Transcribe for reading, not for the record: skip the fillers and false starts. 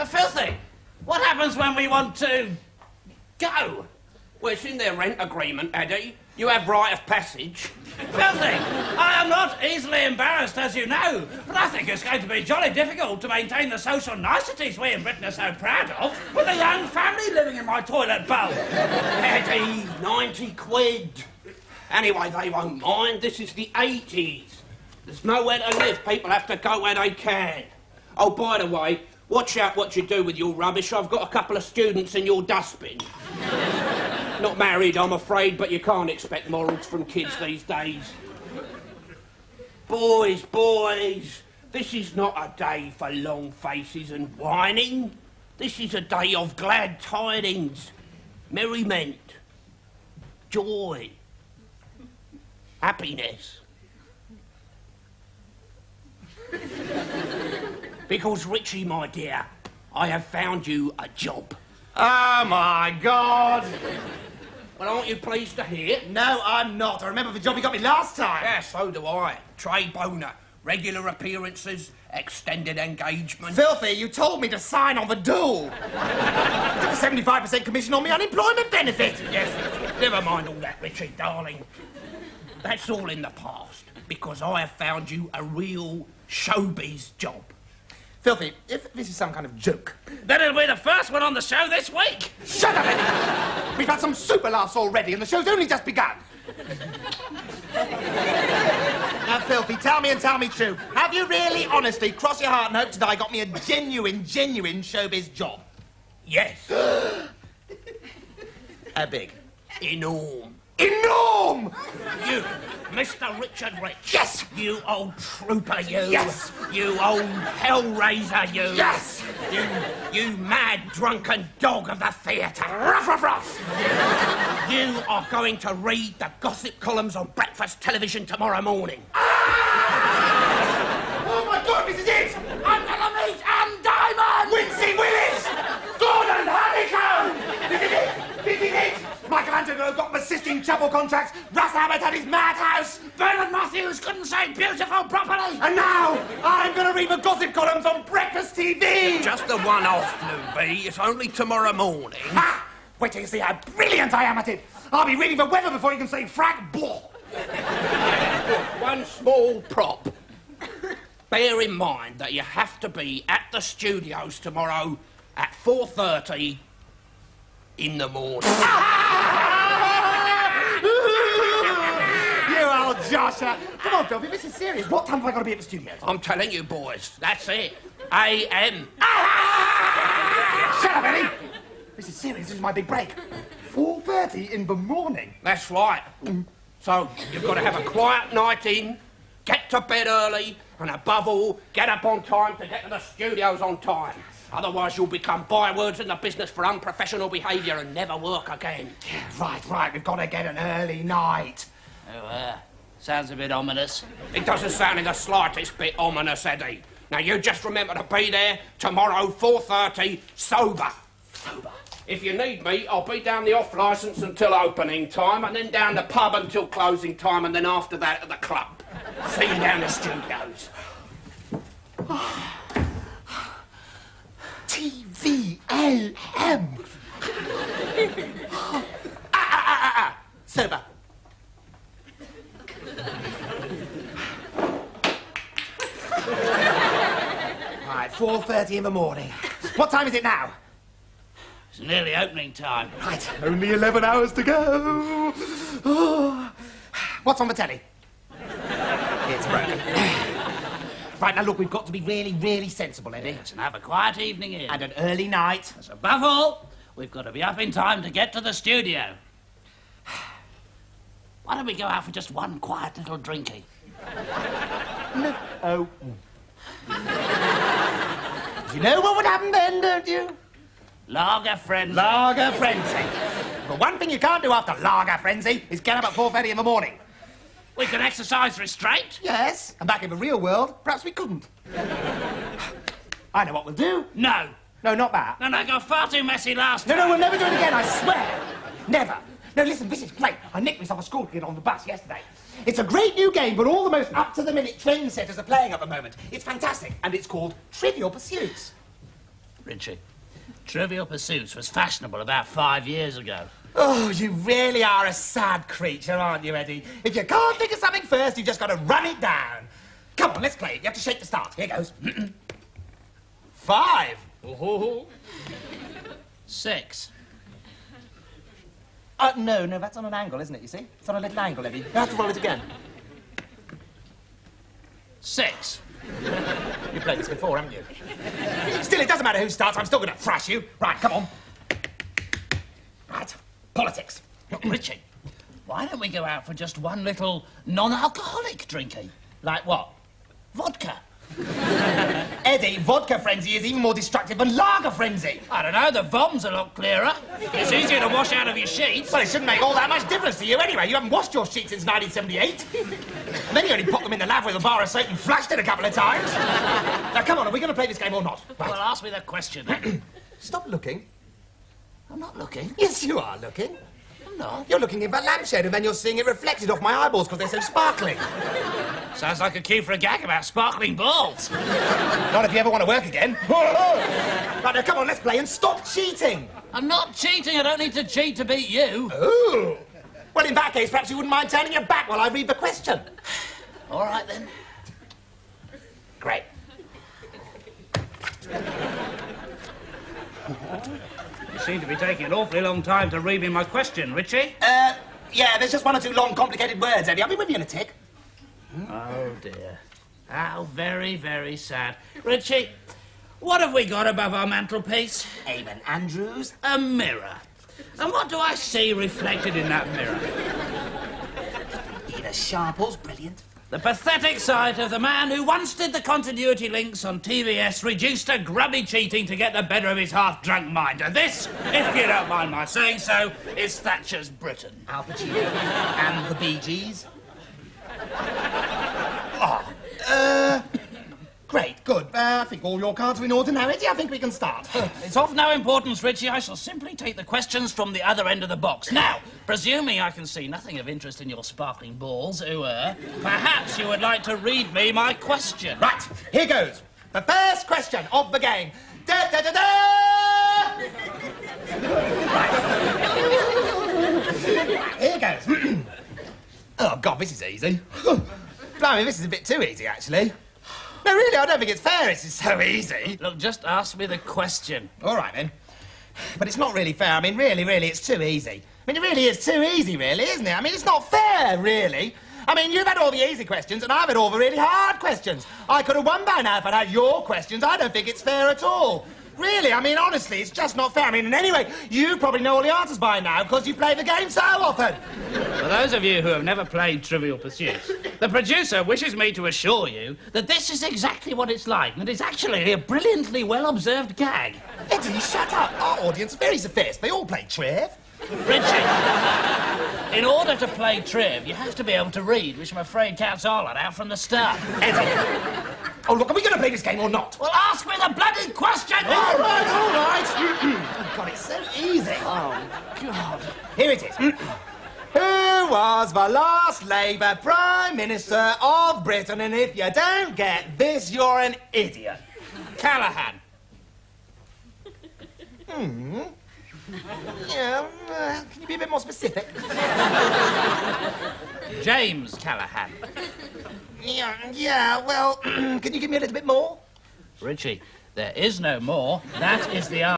Filthy, what happens when we want to go? Well, it's in their rent agreement, Eddie. You have right of passage. Filthy, I am not easily embarrassed, as you know, but I think it's going to be jolly difficult to maintain the social niceties we in Britain are so proud of, with a young family living in my toilet bowl. Eddie, 90 quid. Anyway, they won't mind. This is the 80s. There's nowhere to live. People have to go where they can. Oh, by the way, watch out what you do with your rubbish. I've got a couple of students in your dustbin. Not married, I'm afraid, but you can't expect morals from kids these days. Boys, this is not a day for long faces and whining. This is a day of glad tidings, merriment, joy, happiness. Because, Richie, my dear, I have found you a job. Oh, my God. Well, aren't you pleased to hear? No, I'm not. I remember the job you got me last time. Yeah, so do I. Trade boner, regular appearances, extended engagement. Filthy, you told me to sign on the dole. You took a 75% commission on my unemployment benefit. Yes, never mind all that, Richie, darling. That's all in the past, because I have found you a real showbiz job. Filthy, if this is some kind of joke... Then it'll be the first one on the show this week. Shut up, Eddie! We've had some super laughs already, and the show's only just begun. Now, Filthy, tell me and tell me true. Have you really, honestly, crossed your heart and hoped that I got me a genuine showbiz job? Yes. How big? Enorm. Enorm! You, Mr. Richard Rich. Yes! You old trooper, you. Yes! You old hellraiser, you. Yes! You mad, drunken dog of the theatre. Ruff, ruff, ruff! You are going to read the gossip columns on breakfast television tomorrow morning. Oh, my God, this is it! I'm gonna meet Anne Diamond! Wincy Willis! Gordon Honeycomb! This is it! This is it! Michelangelo got persisting chapel contracts. Russ Abbott had his madhouse. Bernard Matthews couldn't say beautiful properly. And now, I'm going to read the gossip columns on breakfast TV. Just a one-off, Newbie. It's only tomorrow morning. Ha! Wait till you see how brilliant I am at it. I'll be reading the weather before you can say frack blah. One small prop. Bear in mind that you have to be at the studios tomorrow at 4:30 in the morning. You old Josher. Come on, Filthy, this is serious. What time have I got to be at the studios? I'm telling you, boys, that's it. A.M. Shut up, Eddie. This is serious. This is my big break. 4:30 in the morning. That's right. So, you've got to have a quiet night in, get to bed early, and above all, get up on time to get to the studios on time. Otherwise, you'll become bywords in the business for unprofessional behaviour and never work again. Yeah, right. We've got to get an early night. Oh, sounds a bit ominous. It doesn't sound in the slightest bit ominous, Eddie. Now, you just remember to be there tomorrow, 4:30, sober. Sober? If you need me, I'll be down the off-licence until opening time, and then down the pub until closing time, and then after that at the club. See you down the studios. TVLM. Sober. Right, 4:30 in the morning. What time is it now? It's nearly opening time. Right, only 11 hours to go. Oh. What's on the telly? It's broken. Right, now look, we've got to be really sensible, Eddie. Yes, and have a quiet evening in. And an early night. As above all, we've got to be up in time to get to the studio. Why don't we go out for just one quiet little drinky? No. Oh. You know what would happen then, don't you? Lager frenzy. Lager frenzy. But one thing you can't do after lager frenzy is get up at 4:30 in the morning. We can exercise restraint. Yes, and back in the real world, perhaps we couldn't. I know what we'll do. No. No, not that. No, got far too messy last time. No, we'll never do it again, I swear. Never. No, listen, this is great. I nicked myself a school kid on the bus yesterday. It's a great new game, but all the most up-to-the-minute trendsetters are playing at the moment. It's fantastic, and it's called Trivial Pursuits. Richie, Trivial Pursuits was fashionable about 5 years ago. Oh, you really are a sad creature, aren't you, Eddie? If you can't think of something first, you've just got to run it down. Come on, let's play it. You have to shake the start. Here goes. 5. Ooh. 6. No, that's on an angle, isn't it, you see? It's on a little angle, Eddie. You have to roll it again. 6. You've played this before, haven't you? Still, it doesn't matter who starts. I'm still going to thrash you. Right, come on. Right, politics. Look, Richie, why don't we go out for just one little non-alcoholic drinky? Like what? Vodka. Eddie, vodka frenzy is even more destructive than lager frenzy. I don't know, the vom's a lot clearer. It's easier to wash out of your sheets. Well, it shouldn't make all that much difference to you anyway. You haven't washed your sheets since 1978. And then you only popped them in the lav with a bar of soap and flushed it a couple of times. Now, come on, are we going to play this game or not? Right. Well, ask me the question. Stop looking. I'm not looking. Yes, you are looking. I'm not. You're looking in that lampshade and then you're seeing it reflected off my eyeballs because they're so sparkling. Sounds like a cue for a gag about sparkling balls. Not if you ever want to work again. Right, now, come on, let's play and stop cheating. I'm not cheating. I don't need to cheat to beat you. Ooh. Well, in that case, perhaps you wouldn't mind turning your back while I read the question. All right, then. Great. You seem to be taking an awfully long time to read me my question, Richie. Yeah, there's just one or two long, complicated words, Eddie. I'll be with you in a tick. Oh, dear. How very, very sad. Richie, what have we got above our mantelpiece? Eamon Andrews. A mirror. And what do I see reflected in that mirror? Ina Sharple's brilliant. The pathetic sight of the man who once did the continuity links on TVS, reduced to grubby cheating to get the better of his half-drunk mind. And this, if you don't mind my saying so, is Thatcher's Britain. Al Pacino and the Bee Gees. Great, good. I think all your cards are in order now, Eddie. I think we can start. It's of no importance, Richie. I shall simply take the questions from the other end of the box. Now, presuming I can see nothing of interest in your sparkling balls, perhaps you would like to read me my question. Right, here goes. The first question of the game. Da, da, da, da! Right. Here goes. Oh, God, this is easy. Blimey, this is a bit too easy, actually. No, really, I don't think it's fair. It's so easy. Look, just ask me the question. All right, then. But it's not really fair. I mean, really, it's too easy. I mean, it really is too easy, really, isn't it? I mean, it's not fair, really. I mean, you've had all the easy questions, and I've had all the really hard questions. I could have won by now if I'd had your questions. I don't think it's fair at all. Really, I mean, honestly, it's just not fair. I mean, and anyway, you probably know all the answers by now because you play the game so often. For those of you who have never played Trivial Pursuit, the producer wishes me to assure you that this is exactly what it's like, and it's actually a brilliantly well-observed gag. Eddie, shut up. Our audience is very sophisticated. They all play Triv. Richie, in order to play Triv, you have to be able to read, which I'm afraid counts all that out from the start. Eddie. Oh, look, are we going to play this game or not? Well, ask me the bloody question! All right. Oh, God, it's so easy. Oh, God. Here it is. Who was the last Labour Prime Minister of Britain? And if you don't get this, you're an idiot. Callaghan. Yeah, can you be a bit more specific? James Callaghan. Yeah, well, can you give me a little bit more? Richie, there is no more. That is the answer.